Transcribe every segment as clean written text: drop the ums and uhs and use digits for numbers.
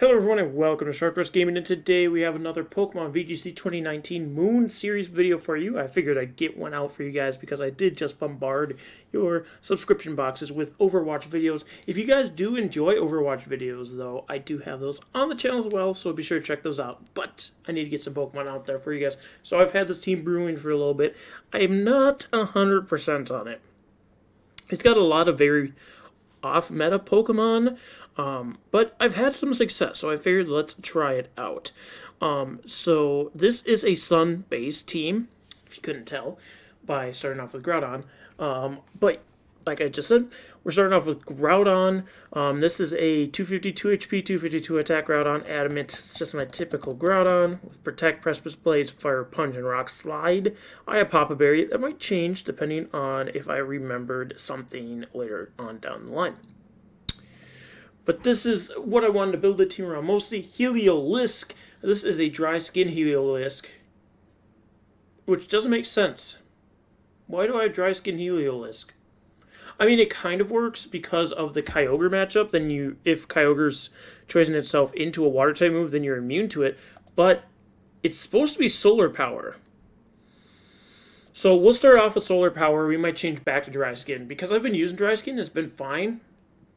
Hello everyone and welcome to Sharpdress Gaming, and today we have another Pokemon VGC 2019 Moon Series video for you. I figured I'd get one out for you guys because I did just bombard your subscription boxes with Overwatch videos. If you guys do enjoy Overwatch videos though, I do have those on the channel as well, so be sure to check those out. But I need to get some Pokemon out there for you guys. So I've had this team brewing for a little bit. I am not 100% on it. It's got a lot of very off-meta Pokemon, but I've had some success, so I figured let's try it out. So this is a Sun-based team, if you couldn't tell, by starting off with Groudon. But like I just said, we're starting off with Groudon. This is a 252 HP, 252 attack Groudon. Adamant, it's just my typical Groudon with Protect, Precipice Blades, Fire Punch, and Rock Slide. I have Papa Berry. That might change depending on if I remembered something later on down the line. But this is what I wanted to build the team around. Mostly Heliolisk. This is a dry skin Heliolisk, which doesn't make sense. Why do I have dry skin Heliolisk? I mean, it kind of works because of the Kyogre matchup. Then if Kyogre's choosing itself into a water type move, then you're immune to it. But it's supposed to be solar power. So we'll start off with solar power. We might change back to dry skin. Because I've been using dry skin, it's been fine.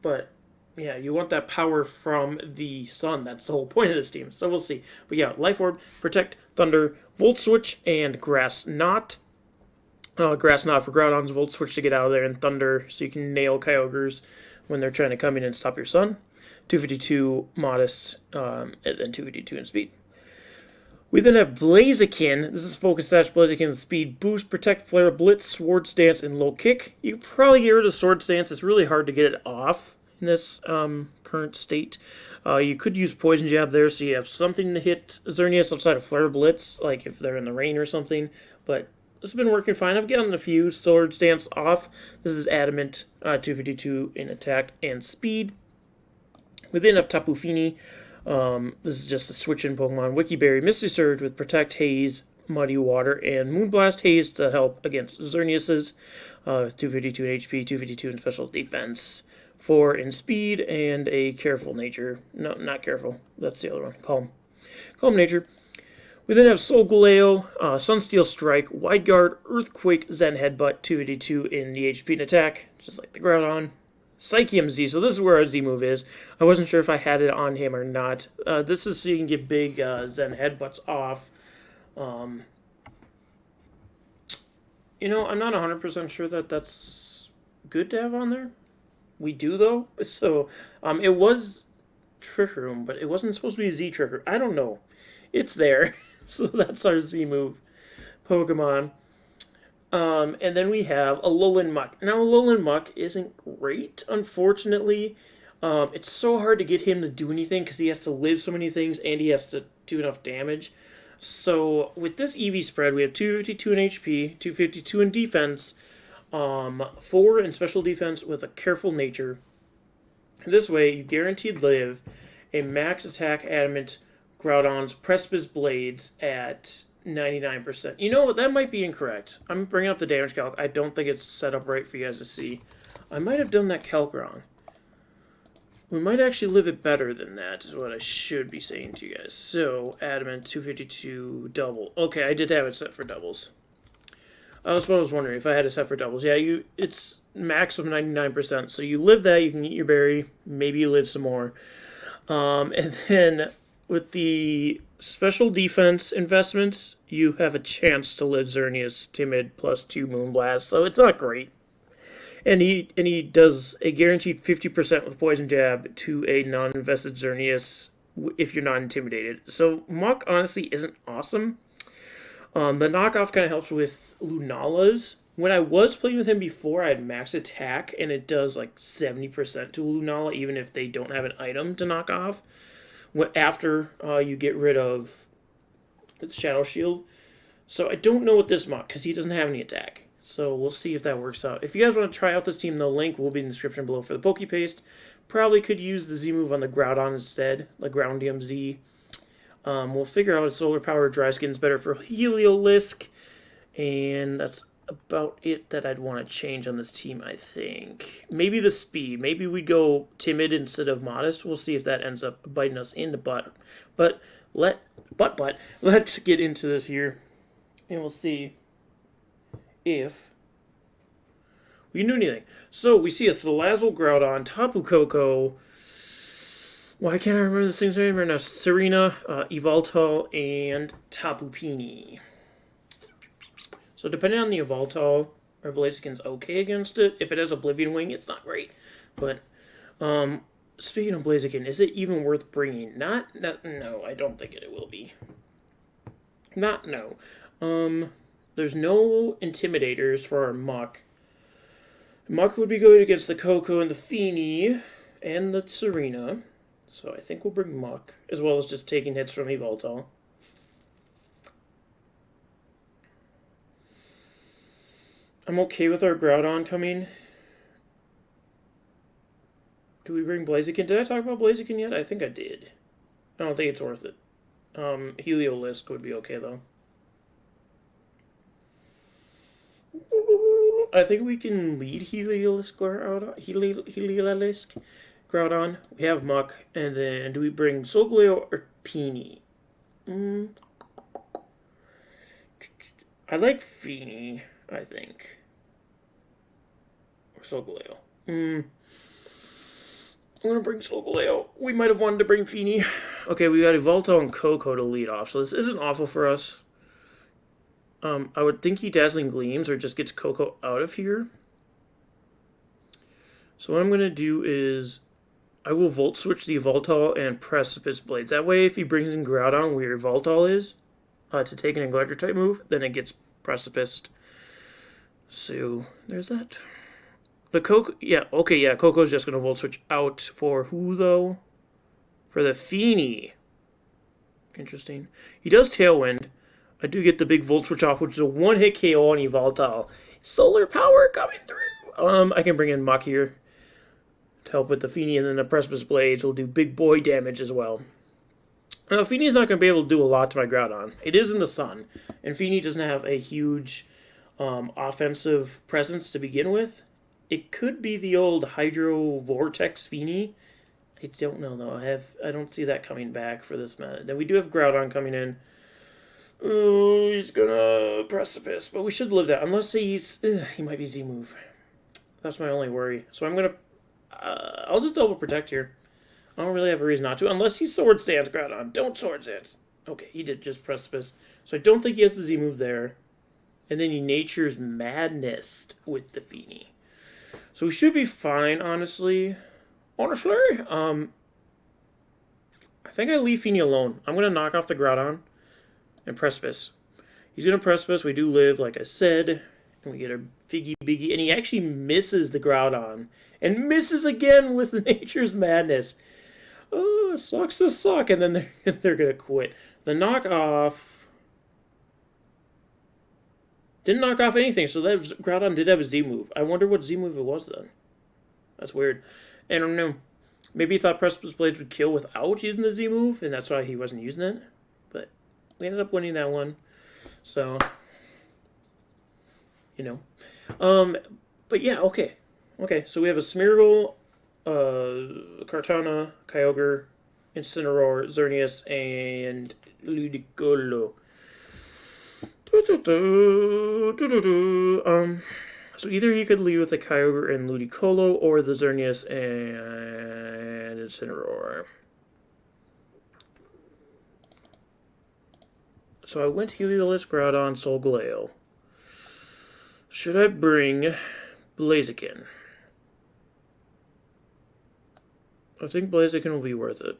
But yeah, you want that power from the sun. That's the whole point of this team. So we'll see. But yeah, Life Orb, Protect, Thunder, Volt Switch, and Grass Knot. Grass Knot for Groudon's, Volt Switch to get out of there, and Thunder so you can nail Kyogres when they're trying to come in and stop your sun. 252 Modest, and then 252 in speed. We then have Blaziken. This is Focus Sash, Blaziken with Speed Boost, Protect, Flare, Blitz, Swords Dance, and Low Kick. You can probably get rid of Swords Dance. It's really hard to get it off in this current state. You could use Poison Jab there so you have something to hit Xerneas outside of Flare Blitz, like if they're in the rain or something, but this has been working fine. I've gotten a few Sword Dance off. This is Adamant, 252 in attack and speed. We then have Tapu Fini. This is just a switch-in Pokemon. Wiki Berry, Misty Surge with Protect, Haze, Muddy Water, and Moonblast Haze to help against Xerneas's. 252 in HP, 252 in special defense, 4 in speed, and a Careful Nature. No, not Careful. That's the other one. Calm. Calm Nature. We then have Solgaleo, Sunsteel Strike, Wide Guard, Earthquake, Zen Headbutt, 282 in the HP and attack, just like the Groudon. Psychium Z, so this is where our Z move is. I wasn't sure if I had it on him or not. This is so you can get big Zen Headbutts off. You know, I'm not 100% sure that that's good to have on there. We do, though. So, it was Trick Room, but it wasn't supposed to be a Z Trick Room. I don't know. It's there. So that's our Z move Pokemon. And then we have Alolan Muck. Now, Alolan Muck isn't great, unfortunately. It's so hard to get him to do anything because he has to live so many things and he has to do enough damage. So with this EV spread, we have 252 in HP, 252 in defense, 4 in special defense with a Careful Nature. This way, you guaranteed live, a max attack Adamant Groudon's Precipice Blades at 99%. You know what? That might be incorrect. I'm bringing up the damage calc. I don't think it's set up right for you guys to see. I might have done that calc wrong. We might actually live it better than that, is what I should be saying to you guys. So, Adamant, 252 double. Okay, I did have it set for doubles. That's what I was wondering, if I had it set for doubles. Yeah, it's max of 99%. So you live that, you can eat your berry. Maybe you live some more. And then with the special defense investments, you have a chance to live Xerneas Timid plus 2 Moonblast, so it's not great. And he does a guaranteed 50% with Poison Jab to a non-invested Xerneas if you're not intimidated. So Muck honestly isn't awesome. The knockoff kind of helps with Lunala's. When I was playing with him before, I had max attack, and it does like 70% to Lunala, even if they don't have an item to knock off. After you get rid of the Shadow Shield. So I don't know with this Muck, because he doesn't have any attack. So we'll see if that works out. If you guys want to try out this team, the link will be in the description below for the Pokepaste. Probably could use the Z move on the Groudon instead, like Groundium Z. We'll figure out if Solar Power Dry Skin is better for Heliolisk. And that's about about it that I'd want to change on this team, I think. Maybe the speed. Maybe we'd go timid instead of modest. We'll see if that ends up biting us in the butt. But let's get into this here, and we'll see if we can do anything. So we see a Salazzle, Groudon, Tapu Koko. Why can't I remember this thing's name right now? Serena, Yveltal, and Tapu Fini. So depending on the Yveltal, our Blaziken's okay against it. If it has Oblivion Wing, it's not great. But speaking of Blaziken, is it even worth bringing? No, I don't think it will be. No. There's no Intimidators for our Muck. Muck would be good against the Koko and the Fini and the Serena. So I think we'll bring Muck, as well as just taking hits from Yveltal. I'm okay with our Groudon coming. Do we bring Blaziken? Did I talk about Blaziken yet? I think I did. I don't think it's worth it. Heliolisk would be okay, though. I think we can lead Heliolisk Groudon. We have Muck. And then do we bring Solgaleo or Fini? I like Fini, I think. Or Solgaleo. I'm going to bring Solgaleo. We might have wanted to bring Fini. Okay, we got Yveltal and Koko to lead off, so this isn't awful for us. I would think he Dazzling Gleams or just gets Koko out of here. So what I'm going to do is I will Volt Switch the Yveltal and Precipice Blades. That way, if he brings in Groudon where Yveltal is to take an Neglector type move, then it gets Precipiced. So there's that. The Koko, Koko's just going to Volt Switch out for who, though? For the Fini. Interesting. He does Tailwind. I do get the big Volt Switch off, which is a one-hit KO on Yveltal. Solar Power coming through! I can bring in Muck here to help with the Fini, and then the Precipice Blades will do big boy damage as well. Now, Fini's not going to be able to do a lot to my Groudon. It is in the sun, and Fini doesn't have a huge offensive presence to begin with. It could be the old Hydro Vortex Fini. I don't know, though. I don't see that coming back for this meta. Then we do have Groudon coming in. Oh, he's gonna Precipice, but we should live that. Unless he might be Z-move. That's my only worry. So I'm gonna... I'll just double protect here. I don't really have a reason not to. Unless he Sword Stance Groudon. Don't Sword Stance. Okay, he did just Precipice. So I don't think he has the Z-move there. And then he Nature's Madness with the Fini. So we should be fine, honestly. I think I leave Fini alone. I'm going to knock off the Groudon and Precipice. He's going to Precipice. We do live, like I said. And we get a Figgy Biggy. And he actually misses the Groudon. And misses again with the Nature's Madness. Oh, sucks to suck. And then they're going to quit. The knockoff didn't knock off anything. So that Groudon did have a Z-move. I wonder what Z-move it was then. That's weird. I don't know. Maybe he thought Precipice Blades would kill without using the Z-move, and that's why he wasn't using it. But we ended up winning that one. So, you know. But yeah, okay. Okay, so we have a Smeargle, Kartana, Kyogre, Incineroar, Xerneas, and Ludicolo. So either he could lead with the Kyogre and Ludicolo, or the Xerneas and Incineroar. So I went Heliolisk, Groudon, Solgaleo. Should I bring Blaziken? I think Blaziken will be worth it.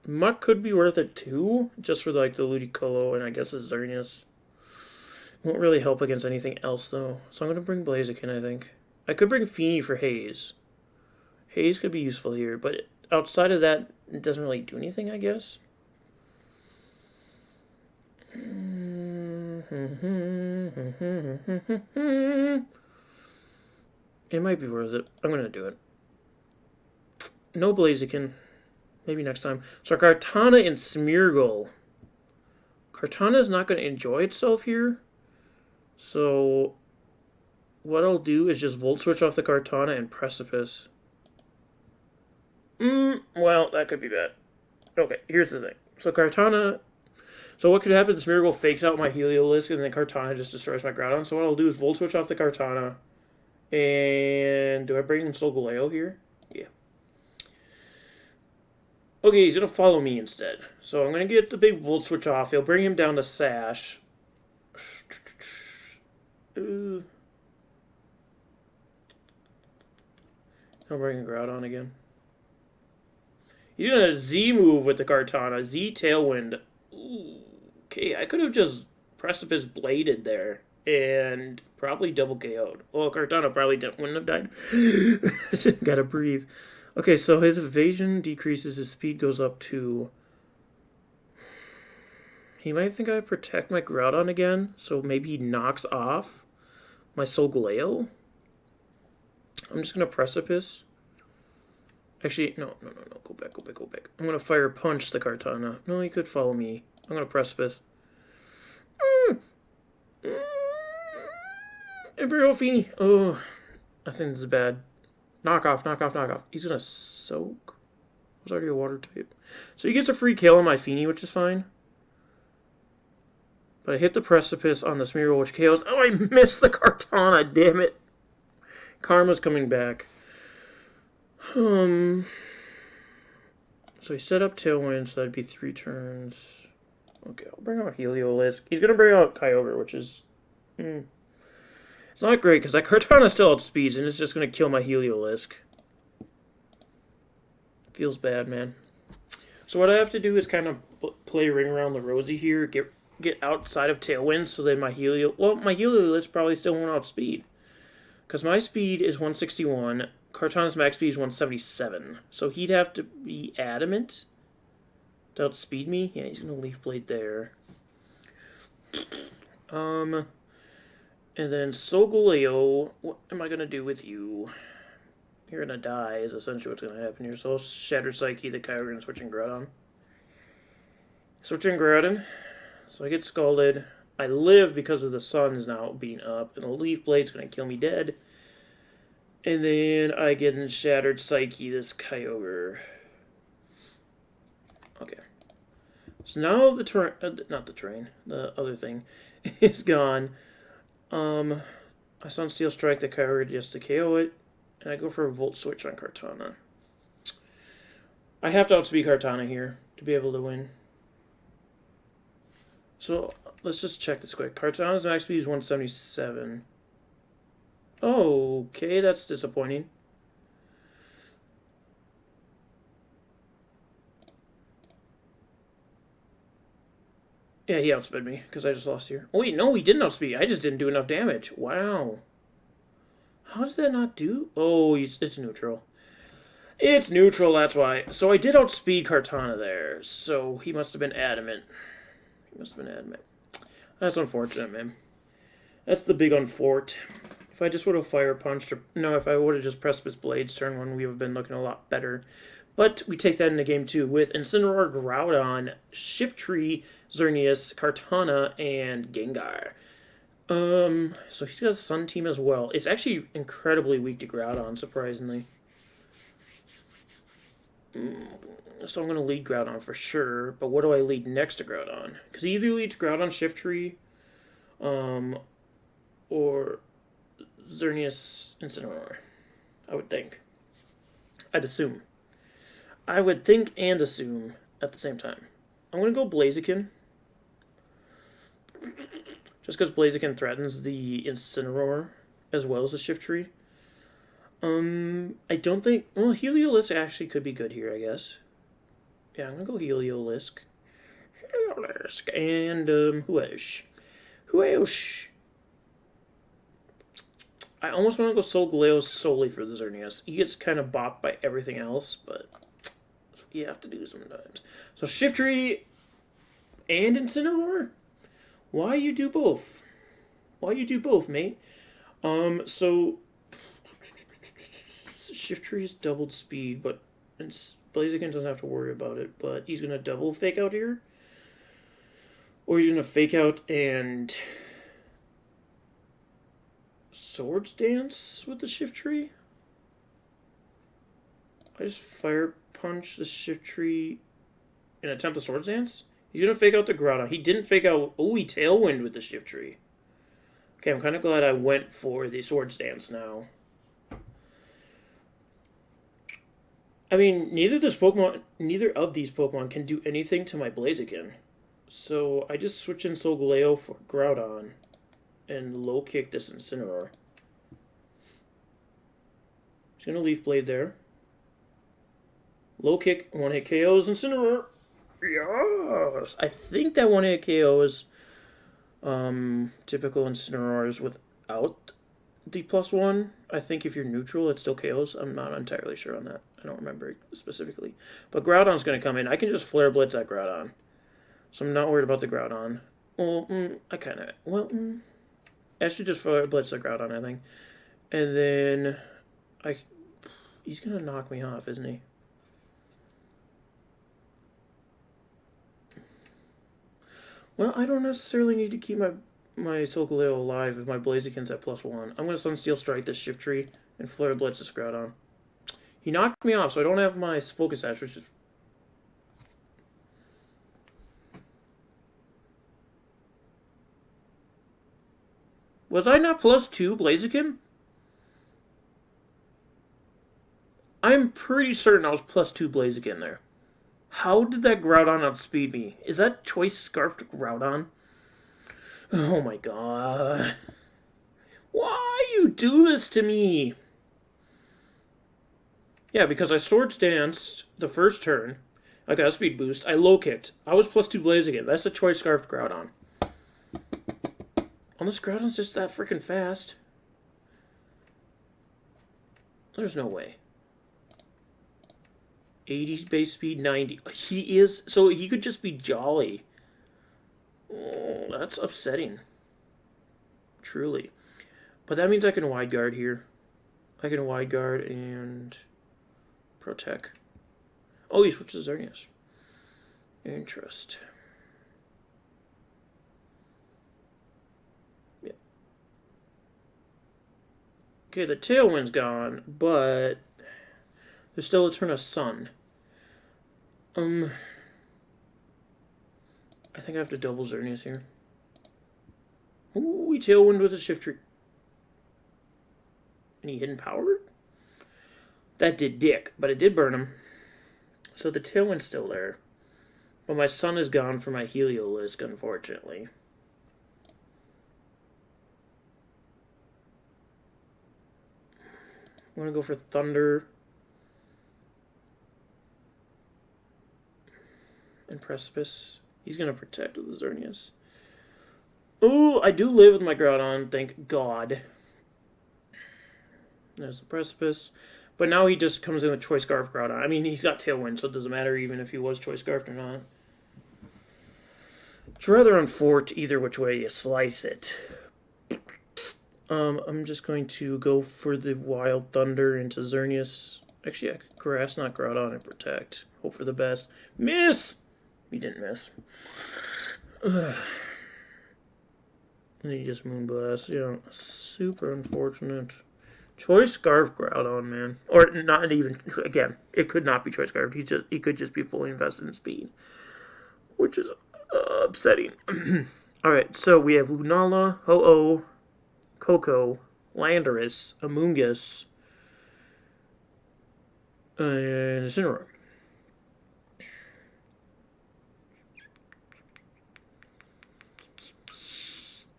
Muck could be worth it too, just for like the Ludicolo and I guess the Xerneas. Won't really help against anything else, though. So I'm going to bring Blaziken, I think. I could bring Fini for Haze. Haze could be useful here, but outside of that, it doesn't really do anything, I guess. It might be worth it. I'm going to do it. No Blaziken. Maybe next time. So Kartana and Smeargle. Kartana is not going to enjoy itself here. So what I'll do is just Volt Switch off the Kartana and Precipice. Well, that could be bad. Okay, here's the thing. So Kartana... So what could happen is Smeargle fakes out my Heliolisk, and then Kartana just destroys my Groudon. So what I'll do is Volt Switch off the Kartana. And do I bring in Solgaleo here? Yeah. Okay, he's going to follow me instead. So I'm going to get the big Volt Switch off. He'll bring him down to Sash. I'll bring a Groudon again. He's going to Z-move with the Kartana. Z-Tailwind. Ooh, okay, I could have just Precipice Bladed there. And probably double KO'd. Well, Kartana probably wouldn't have died. Gotta breathe. Okay, so his evasion decreases, his speed goes up to... He might think I protect my Groudon again, so maybe he knocks off my Solgaleo. I'm just going to Precipice. Actually, no. Go back. I'm going to Fire Punch the Kartana. No, he could follow me. I'm going to Precipice. Imperial Feeny. Oh, I think this is bad. Knock off. He's going to Soak. I was already a water type. So he gets a free kill on my Feeny, which is fine. But I hit the Precipice on the Smeargle, which KOs. Oh, I missed the Kartana, damn it. Karma's coming back. So he set up Tailwind, so that'd be 3 turns. Okay, I'll bring out Heliolisk. He's going to bring out Kyogre, which is... It's not great, because that Kartana still outspeeds, and it's just going to kill my Heliolisk. Feels bad, man. So what I have to do is kind of play Ring Around the Rosie here, get outside of Tailwind, so that my Heliolisk probably still won't outspeed. Because my speed is 161, Kartana's max speed is 177. So he'd have to be adamant to outspeed me. Yeah, he's going to Leaf Blade there. And then Solgaleo, what am I going to do with you? You're going to die is essentially what's going to happen here. So I'll Shatter Psyche the Kyogre and Switching Groudon. Switching Groudon. So I get Scalded. I live because of the sun's now being up. And the Leaf Blade's going to kill me dead. And then I get in Shattered Psyche this Kyogre. Okay. So now the terrain, the other thing is gone. I Sunsteel Strike the Kyogre just to KO it, and I go for a Volt Switch on Kartana. I have to outspeed Kartana here to be able to win. So let's just check this quick. Kartana's max speed is 177. Okay, that's disappointing. Yeah, he outsped me, because I just lost here. Oh, wait, no, he didn't outspeed. I just didn't do enough damage. Wow. How did that not do? Oh, it's neutral. It's neutral, that's why. So I did outspeed Kartana there, so he must have been adamant. That's unfortunate, man. That's the big unfort. If I just would have Fire Punched, or... No, if I would have just Precipice Blades turn 1, we would have been looking a lot better. But we take that into game 2 with Incineroar, Groudon, Shiftry, Xerneas, Kartana, and Gengar. So he's got a Sun team as well. It's actually incredibly weak to Groudon, surprisingly. So I'm going to lead Groudon for sure, but what do I lead next to Groudon? Because he either leads Groudon, Shiftry, or Xerneas, Incineroar, I would think. I'd assume. I would think and assume at the same time. I'm going to go Blaziken. Just because Blaziken threatens the Incineroar as well as the Shiftry. I don't think... Well, Heliolisk actually could be good here, I guess. Yeah, I'm going to go Heliolisk. And, who else? I almost want to go Solgaleo solely for the Xerneas. He gets kind of bopped by everything else, but... you have to do sometimes. So Shiftry and Incineroar? Why you do both? Mate? So Shiftry is doubled speed, but Blaziken doesn't have to worry about it, but he's gonna double Fake Out here. Or he's gonna Fake Out and Swords Dance with the Shift Tree? I just Fire Punch the Shift Tree and attempt the Swords Dance? He's going to fake out the Groudon. He didn't fake out... Oh, he Tailwind with the Shift Tree. Okay, I'm kind of glad I went for the Swords Dance now. I mean, neither of these Pokemon can do anything to my Blaziken. So I just switch in Solgaleo for Groudon and low kick this Incineroar. He's gonna Leaf Blade there. Low kick, one hit KOs Incineroar. Yes! I think that one hit KO is typical Incineroars without the +1. I think if you're neutral, it still KOs. I'm not entirely sure on that. I don't remember specifically. But Groudon's going to come in. I can just Flare Blitz that Groudon. So I'm not worried about the Groudon. Well, I kind of... Well, I should just Flare Blitz the Groudon, I think. And then... He's going to knock me off, isn't he? Well, I don't necessarily need to keep my Solgaleo alive if my Blaziken's at +1. I'm going to Sunsteel Strike this Shift Tree and Flare Blitz this Groudon. He knocked me off, so I don't have my Focus Sash, which is... Was I not +2 Blaziken? I'm pretty certain I was +2 Blaziken there. How did that Groudon outspeed me? Is that Choice Scarfed Groudon? Oh my god. Why you do this to me? Yeah, because I Swords Danced the first turn. I got a speed boost. I low kicked. I was +2 Blaziken. That's a Choice Scarfed Groudon. Unless Groudon's just that freaking fast. There's no way. 80 base speed, 90. He is... So he could just be Jolly. Oh, that's upsetting. Truly. But that means I can Wide Guard here. I can Wide Guard and... Protect. Oh, he switches Xerneas. Interest. Yeah. Okay, the Tailwind's gone, but... There's still a turn of Sun. I think I have to double Xerneas here. Ooh, he Tailwind with a Shift Tree. And he hidden powered? That did dick, but it did burn him. So the Tailwind's still there. But my Sun is gone for my Heliolisk, unfortunately. I'm going to go for Thunder. And Precipice. He's going to protect with the Xerneas. Ooh, I do live with my Groudon, thank God. There's the Precipice. But now he just comes in with Choice Scarf Groudon. I mean, he's got Tailwind, so it doesn't matter even if he was Choice Scarfed or not. It's rather unfortunate either which way you slice it. I'm just going to go for the Wild Thunder into Xerneas. Actually, I could Grass Knot Groudon and Protect. Hope for the best. Miss! He didn't miss. And he just Moonblast. Yeah, super unfortunate. Choice Scarf Groudon, man. Or not even, again, it could not be Choice Scarf. He could just be fully invested in speed. Which is upsetting. Alright, so we have Lunala, Ho-Oh, Coco, Landorus, Amoonguss, and Incineroar.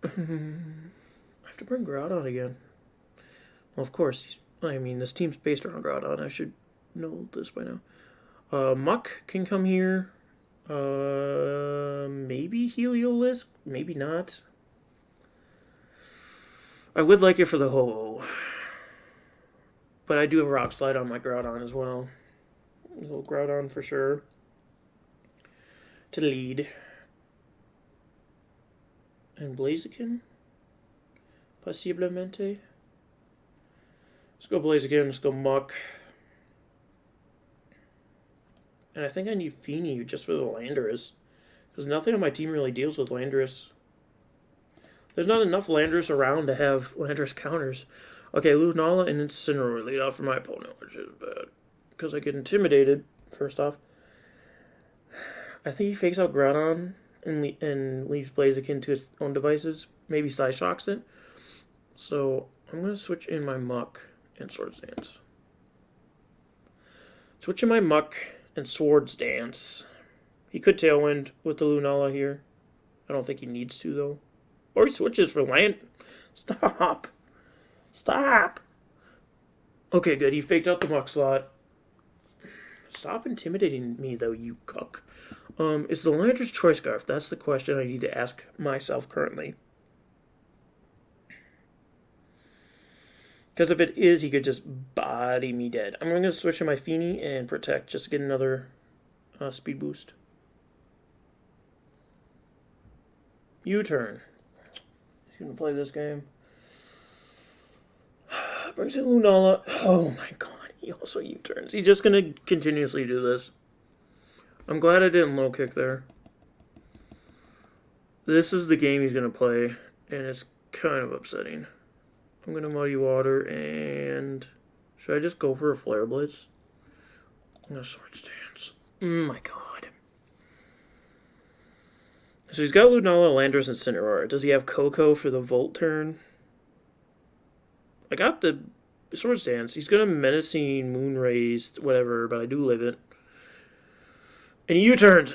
I have to bring Groudon again. Well, of course. I mean, this team's based around Groudon. I should know this by now. Muck can come here. Maybe Heliolisk. Maybe not. I would like it for the Ho-Oh. But I do have Rock Slide on my Groudon as well. A little Groudon for sure. To lead. And Blaziken? Possiblemente? Let's go Blaziken, let's go Muck. And I think I need Feeny just for the Landorus. Because nothing on my team really deals with Landorus. There's not enough Landorus around to have Landorus counters. Okay, Lunala and Incineroar lead off for my opponent, which is bad. Because I get intimidated, first off. I think he fakes out Groudon and leaves Blaziken to his own devices. Maybe Psyshocks it. So I'm going to switch in my Muck and Swords Dance. Switch in my Muck and Swords Dance. He could Tailwind with the Lunala here. I don't think he needs to, though. Or he switches for land. Stop. Stop. Okay, good. He faked out the Muck slot. Stop intimidating me, though, you cuck. Is the Landorus Choice Scarf? That's the question I need to ask myself currently. Because if it is, he could just body me dead. I'm going to switch in my Feeny and Protect just to get another speed boost. U-turn. He's going to play this game. Brings in Lunala. Oh my god, he also U-turns. He's just going to continuously do this. I'm glad I didn't low kick there. This is the game he's going to play, and it's kind of upsetting. I'm going to Muddy Water, and should I just go for a Flare Blitz? I'm going to Swords Dance. Oh my god. So he's got Lunala, Landorus, and Incineroar. Does he have Coco for the Volt turn? I got the Swords Dance. He's going to Menacing, Moonraze, whatever, but I do live it. And he U-turns.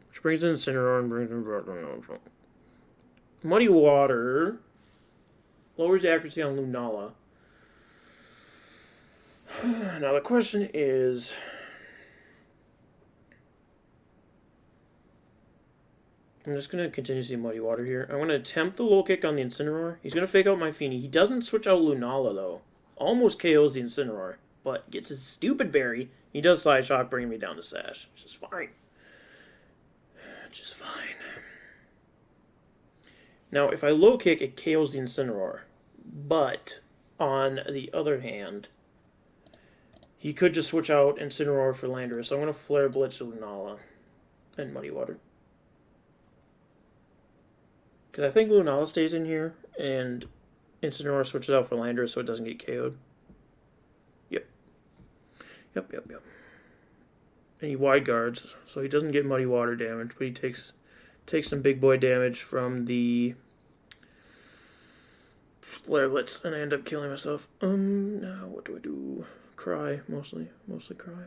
Which brings in Incineroar and brings in Muddy Water. Lowers the accuracy on Lunala. Now the question is... I'm just going to continue to see Muddy Water here. I'm going to attempt the low kick on the Incineroar. He's going to fake out my Feeny. He doesn't switch out Lunala, though. Almost KOs the Incineroar, but gets his stupid berry. He does Side Shock, bringing me down to Sash, which is fine. Just fine. Now, if I low kick, it KOs the Incineroar. But, on the other hand, he could just switch out Incineroar for Landorus. So I'm going to Flare Blitz Lunala and Muddy Water. Because I think Lunala stays in here, and Incineroar switches out for Landorus so it doesn't get KO'd. Yep. Yep. And he wide guards, so he doesn't get Muddy Water damage, but he takes some big boy damage from the Flare Blitz, and I end up killing myself. Now what do I do? Cry, mostly cry.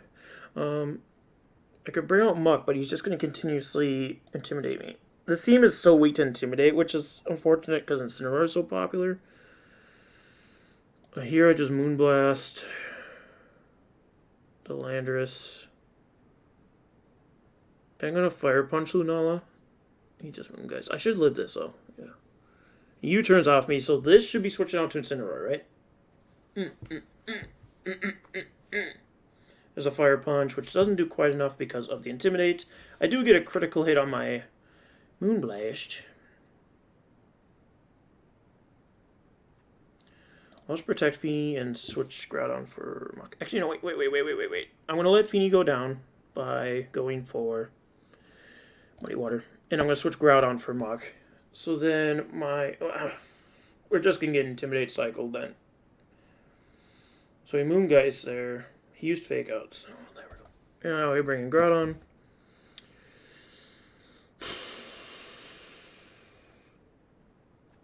I could bring out Muck, but he's just going to continuously intimidate me. This team is so weak to Intimidate, which is unfortunate because Incineroar is so popular. Here I just Moonblast the Landorus. I'm going to Fire Punch Lunala. He just Moongeist. I should live this, though. Yeah. U-turns off me, so this should be switching out to Incineroar, right? There's a Fire Punch, which doesn't do quite enough because of the Intimidate. I do get a critical hit on my Moonblast. I'll just protect Feeny and switch Groudon for Muck. Actually, no, wait. I'm going to let Feeny go down by going for Muddy Water. And I'm going to switch Groudon for Muck. So then my... we're just going to get Intimidate cycled then. So he Moongeist there. He used Fake Out. So there we go. And now we bring in Groudon.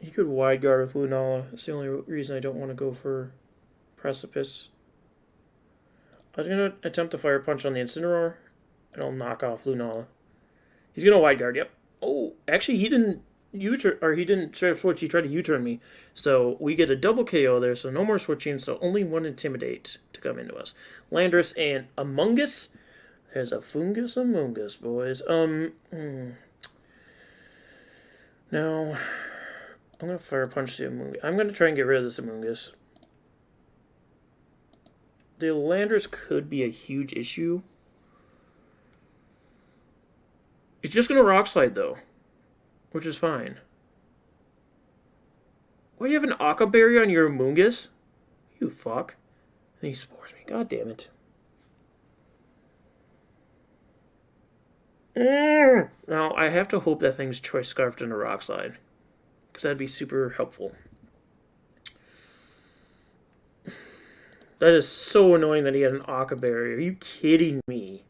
He could Wide Guard with Lunala. That's the only reason I don't want to go for Precipice. I was going to attempt the Fire Punch on the Incineroar, and I'll knock off Lunala. He's going to Wide Guard, yep. Oh, actually, he didn't U-turn, or he didn't straight up switch. He tried to U-turn me. So we get a double KO there, so no more switching, so only one Intimidate to come into us. Landorus and Amoonguss. There's a Fungus Amoonguss, boys. Now... I'm going to Fire Punch the Amoonguss. I'm going to try and get rid of this Amoonguss. The Landorus could be a huge issue. It's just going to Rock Slide, though. Which is fine. Why do you have an Aqua Berry on your Amoonguss? You fuck. And he Spores me. God damn it. Now, I have to hope that thing's choice scarfed into Rock Slide, because that'd be super helpful. That is so annoying that he had an Akka Berry. Are you kidding me?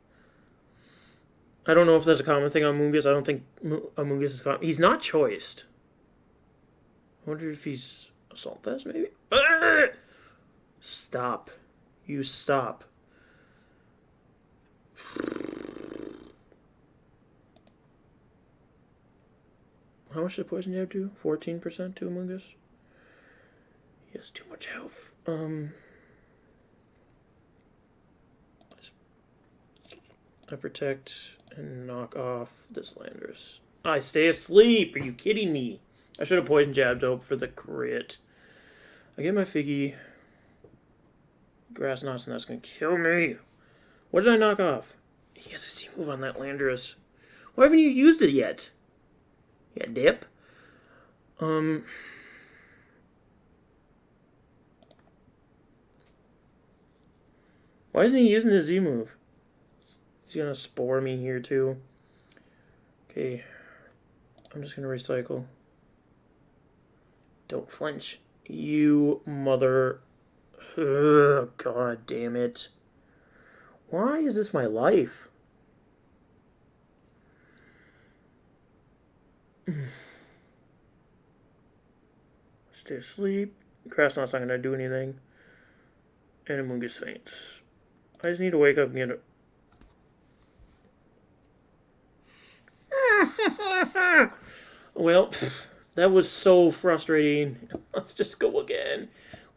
I don't know if that's a common thing on Moongus. I don't think Moongus is common. He's not choiced. I wonder if he's Assault Vest, maybe? Stop. You stop. How much did Poison Jab do? 14% to Moongus? He has too much health. I protect and knock off this Landorus. I stay asleep. Are you kidding me? I should have Poison Jabbed Dope for the crit. I get my Figgy. Grass Knots, and that's going to kill me. What did I knock off? He has a C move on that Landorus. Why haven't you used it yet? Yeah, dip. Why isn't he using his Z move? He's gonna spore me here too. Okay, I'm just gonna recycle. Don't flinch, you mother. Ugh, God damn it! Why is this my life? Stay asleep. Krasnod's not gonna do anything. And Amoongus faints. I just need to wake up and get it. Well, that was so frustrating. Let's just go again.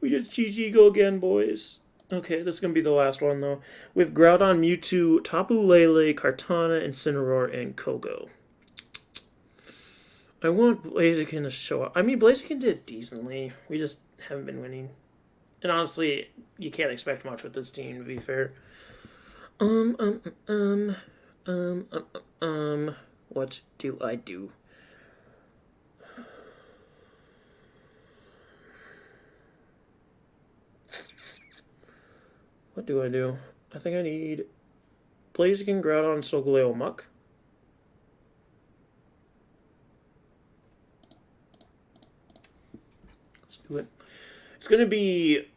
We just GG go again, boys. Okay, this is going to be the last one, though. We have Groudon, Mewtwo, Tapu Lele, Kartana, Incineroar, and Kogo. I want Blaziken to show up. I mean, Blaziken did decently. We just haven't been winning. And honestly, you can't expect much with this team, to be fair. What do I do? What do I do? I think I need Blaziken, Groudon, Solgaleo, Muck. Let's do it. It's going to be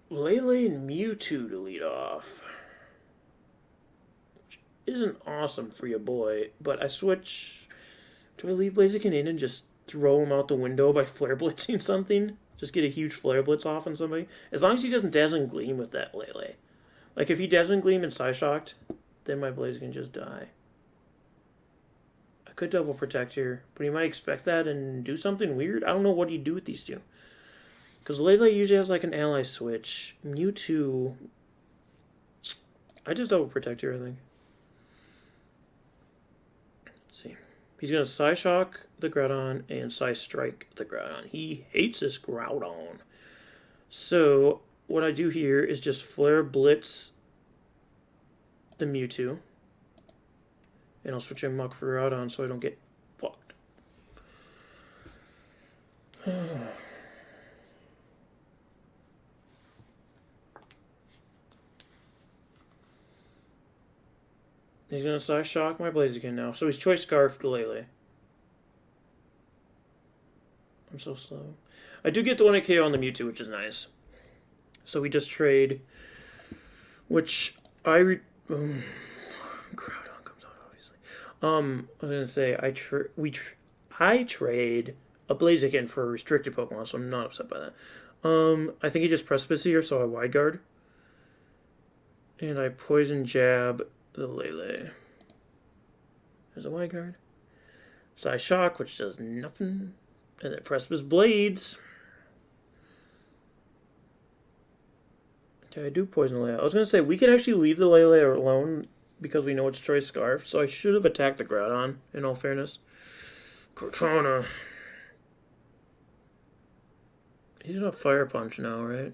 Lele and Mewtwo to lead off. Which isn't awesome for your boy, but I switch. Do I leave Blaziken in and just throw him out the window by Flare Blitzing something? Just get a huge Flare Blitz off on somebody? As long as he doesn't Dazzling Gleam with that Lele. Like, if he Dazzling Gleam and Psyshocked, then my Blaziken just die. I could double protect here, but he might expect that and do something weird. I don't know what he'd do with these two. Because Lele usually has like an ally switch. Mewtwo, I just double protect here, I think. Let's see. He's going to Psyshock the Groudon and Psystrike the Groudon. He hates this Groudon. So, what I do here is just Flare Blitz the Mewtwo. And I'll switch in Muck for Groudon so I don't get fucked. He's going to Psyshock my Blaziken now. So he's Choice Scarf to Lele. I'm so slow. I do get the 1 KO on the Mewtwo, which is nice. So we just trade, which Groudon comes out, obviously. I was going to say, I trade a Blaziken for a restricted Pokemon, so I'm not upset by that. I think he just Precipice here, so I Wide Guard. And I Poison Jab the Lele. There's a Wide Guard. Psyshock, which does nothing. And then Precipice Blades. Okay, I do Poison Lele. I was going to say, we can actually leave the Lele alone because we know it's Choice Scarf, so I should have attacked the Groudon, in all fairness. Kartana. He's a Fire Punch now, right?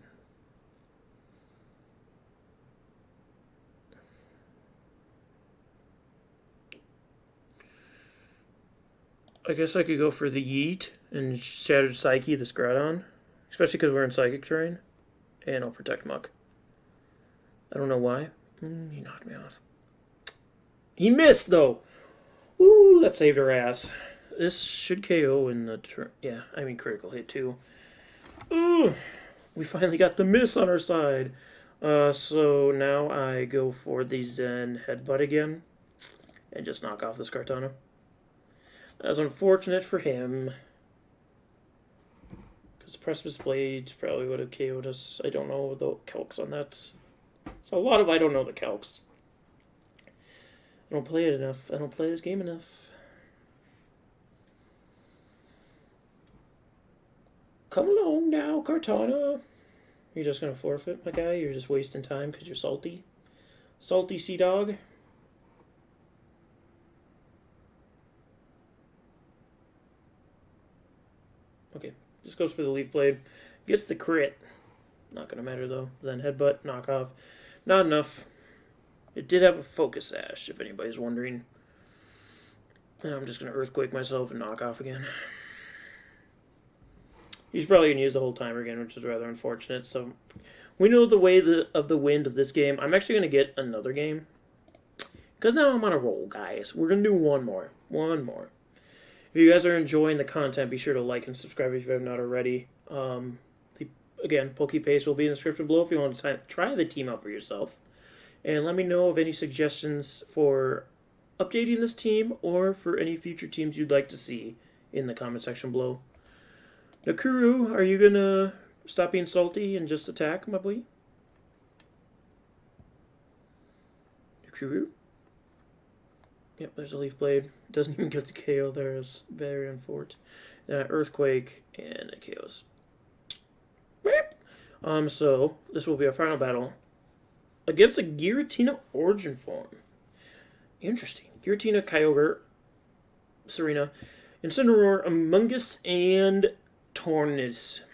I guess I could go for the Yeet and Shattered Psyche this Groudon. Especially because we're in Psychic Terrain. And I'll Protect Muck. I don't know why. He knocked me off. He missed, though! Ooh, that saved our ass. This should KO in the turn. Yeah, I mean critical hit too. Ooh, we finally got the miss on our side. So now I go for the Zen Headbutt again and just knock off this Kartana. That's unfortunate for him. Because Precipice Blades probably would have KO'd us. I don't know the calcs on that. It's a lot of I don't know the calcs. I don't play it enough. I don't play this game enough. Come along now, Kartana. You're just going to forfeit, my guy? You're just wasting time because you're salty? Salty sea dog? Okay, just goes for the Leaf Blade. Gets the crit. Not going to matter, though. Then Headbutt, knock off. Not enough. It did have a Focus Sash, if anybody's wondering. And I'm just going to Earthquake myself and knock off again. He's probably going to use the whole timer again, which is rather unfortunate. So we know the way of the wind of this game. I'm actually going to get another game. Because now I'm on a roll, guys. We're going to do one more. One more. If you guys are enjoying the content, be sure to like and subscribe if you have not already. Again, PokePaste will be in the description below if you want to try the team out for yourself. And let me know of any suggestions for updating this team or for any future teams you'd like to see in the comment section below. Nakuru, are you going to stop being salty and just attack, my boy? Nakuru? Yep, there's a Leaf Blade. Doesn't even get the KO there. It's very unfortunate. Earthquake, and it KOs. So, this will be our final battle against a Giratina Origin form. Interesting. Giratina, Kyogre, Serena, Incineroar, Amoonguss, and Tornadus.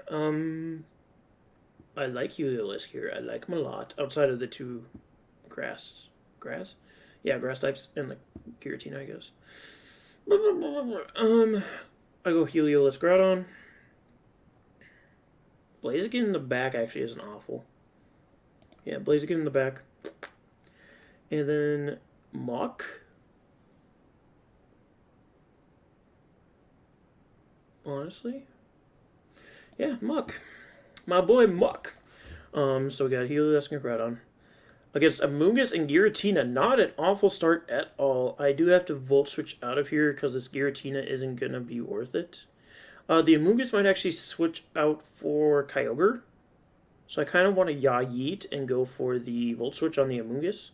I like Heliolisk here. I like him a lot. Outside of the two grass? Yeah, grass types and the Giratina, I guess. I go Heliolisk Groudon. Blaziken in the back actually isn't awful. Yeah, Blaziken in the back. And then Mach. Honestly. Yeah, Mach. My boy Mach. So we got Heliolisk and Groudon. Against Amoonguss and Giratina, not an awful start at all. I do have to Volt Switch out of here because this Giratina isn't going to be worth it. The Amoonguss might actually switch out for Kyogre. So I kind of want to Yayeet and go for the Volt Switch on the Amoonguss.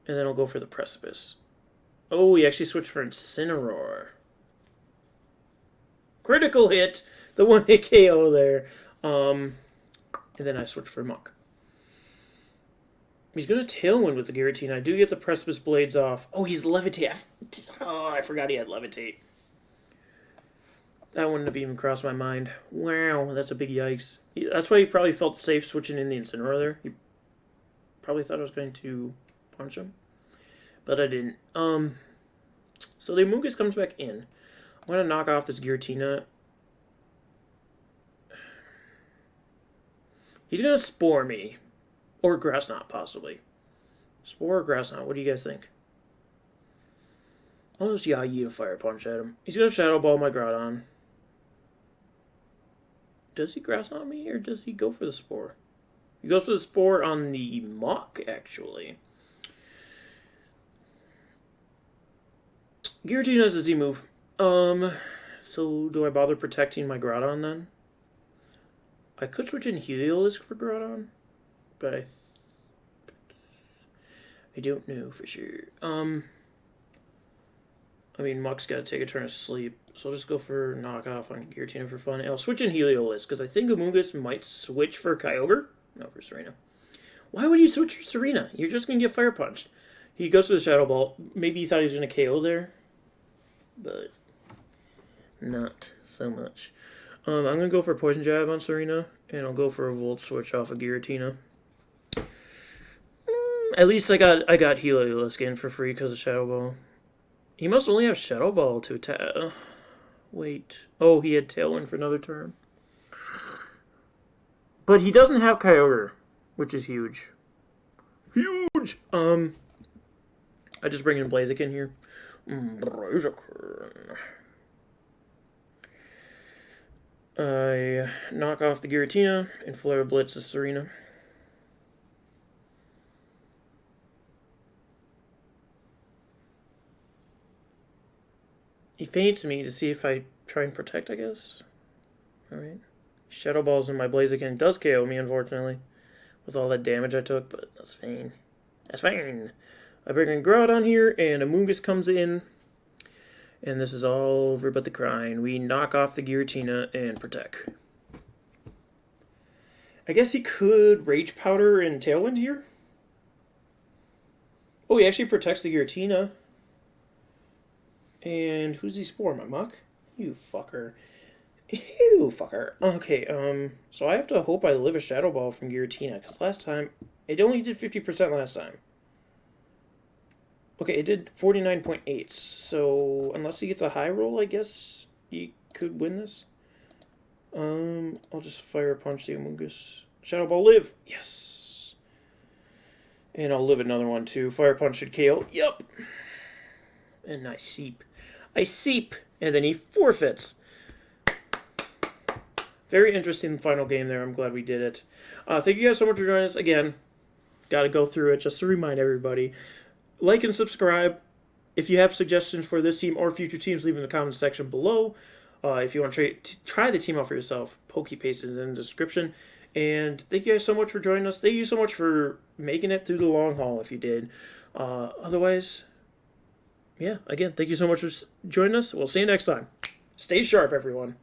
And then I'll go for the Precipice. Oh, he actually switched for Incineroar. Critical hit! The 1-hit KO there. And then I switch for Mach. He's going to Tailwind with the Giratina. I do get the Precipice Blades off. Oh, he's Levitate. Oh, I forgot he had Levitate. That wouldn't have even crossed my mind. Wow, that's a big yikes. That's why he probably felt safe switching in the Incineroar there. He probably thought I was going to punch him. But I didn't. So the Amoonguss comes back in. I'm going to knock off this Giratina. He's going to Spore me. Or Grass Knot, possibly. Spore or Grass Knot, what do you guys think? I'll just Yayi a Fire Punch at him. He's going to Shadow Ball my Groudon. Does he Grass Knot me, or does he go for the Spore? He goes for the Spore on the Mach, actually. Giratina has a Z move. So do I bother protecting my Groudon then? I could switch in Heliolisk for Groudon, but I don't know for sure. I mean, Mach's got to take a turn of sleep, so I'll just go for knockoff on Giratina for fun. And I'll switch in Heliolisk, because I think Amoonguss might switch for Kyogre. No, for Serena. Why would you switch for Serena? You're just going to get Fire Punched. He goes for the Shadow Ball. Maybe he thought he was going to KO there, but not so much. I'm going to go for a Poison Jab on Serena, and I'll go for a Volt Switch off of Giratina. At least I got Heliolisk in for free because of Shadow Ball. He must only have Shadow Ball to attack. Wait. Oh, he had Tailwind for another turn. But he doesn't have Kyogre, which is huge. Huge! I just bring in Blaziken here. Blaziken. I knock off the Giratina and Flare Blitz the Serena. He feints me to see if I try and protect, I guess. Alright. Shadow Balls in my Blaziken does KO me, unfortunately. With all that damage I took, but that's fine. That's fine. I bring in Groudon here, and Amoonguss comes in. And this is all over but the crying. We knock off the Giratina and protect. I guess he could Rage Powder and Tailwind here. Oh, he actually protects the Giratina. And who's he Spore, my muck? You fucker. You fucker. Okay, so I have to hope I live a Shadow Ball from Giratina, because last time, it only did 50% last time. Okay, it did 49.8, so unless he gets a high roll, I guess he could win this. I'll just Fire Punch the Amoonguss. Shadow Ball live! Yes! And I'll live another one too. Fire Punch should KO. Yup! And I seep. I seep! And then he forfeits. Very interesting final game there. I'm glad we did it. Thank you guys so much for joining us. Again, got to go through it just to remind everybody. Like and subscribe. If you have suggestions for this team or future teams, leave in the comments section below. If you want to try the team out for yourself, PokePaste is in the description. And thank you guys so much for joining us. Thank you so much for making it through the long haul if you did. Otherwise, yeah, again, thank you so much for joining us. We'll see you next time. Stay sharp, everyone.